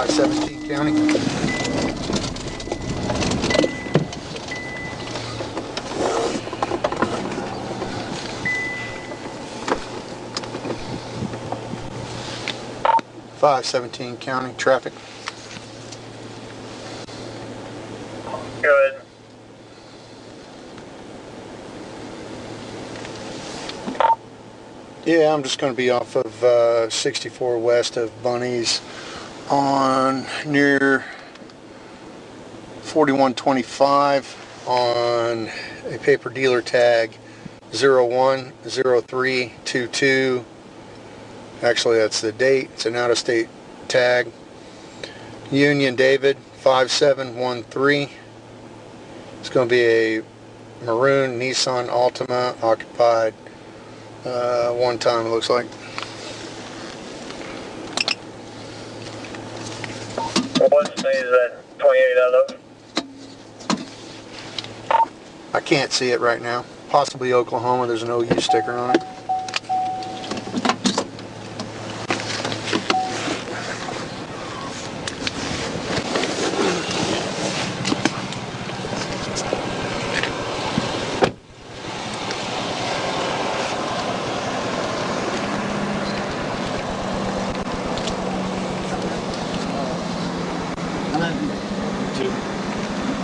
517 County. County traffic. Go ahead. Yeah, I'm just going to be off of 64 west of Bunny's on near 4125 on a paper dealer tag 010322. Actually, that's the date. It's an out-of-state tag. Union David 5713. It's going to be a maroon Nissan Altima occupied one time, it looks like. What state is that 28 out of? I can't see it right now. Possibly Oklahoma. There's an OU sticker on it.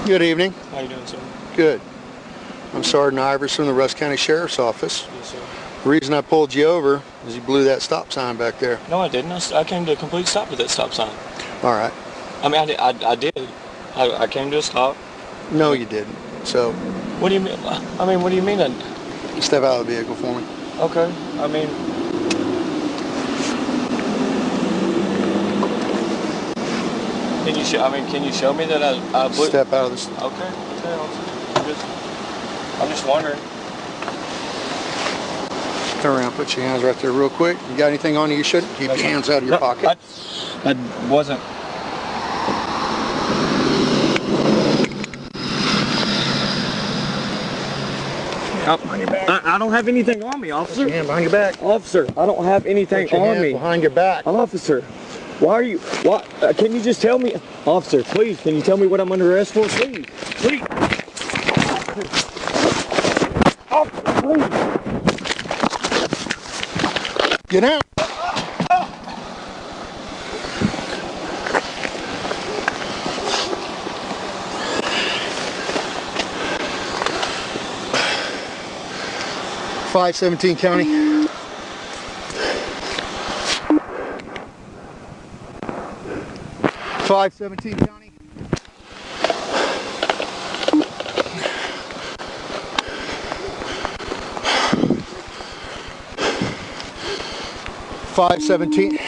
Good evening. How you doing, sir? Good. I'm Sergeant Iverson from the Rusk County Sheriff's Office. Yes, sir. The reason I pulled you over is you blew that stop sign back there. No, I didn't. I came to a complete stop at that stop sign. All right. I mean, I did. I came to a stop. No, you didn't. So. What do you mean? I mean, what do you mean? Step out of the vehicle for me. Okay. I mean. Can you show me that I blew? Step out of this. Okay. I'm just wondering. Turn around, put your hands right there real quick. You got anything on you? You shouldn't keep your hands out of your pocket. I wasn't. I don't have anything on me, officer. Put your hand behind your back. Officer, I don't have anything Put your on hands me. behind your back. Officer, why are you? What? Can you just tell me, officer? Please, can you tell me what I'm under arrest for? Please, please. Officer, please. Get out. 517 County. County. .517.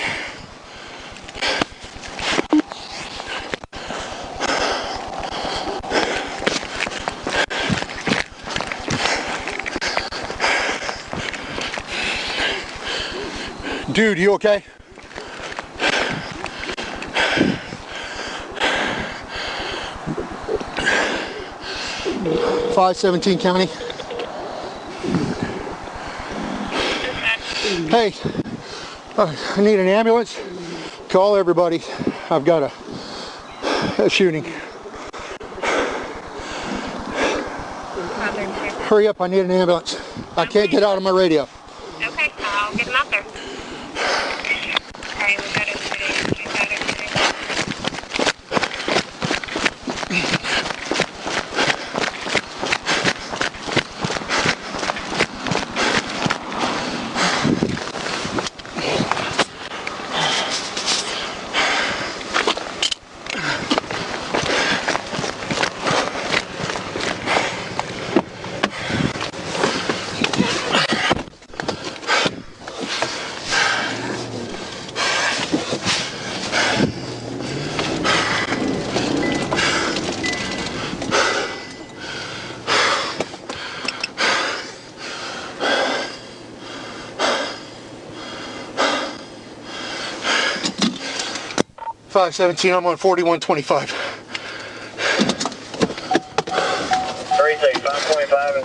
Dude, you okay? .517 County. Hey, I need an ambulance. Call everybody. I've got a shooting. Hurry up, I need an ambulance. I can't get out of my radio. Okay, I'll get them out there. Okay, we got it. .517, I'm on 4125. 36, 525 and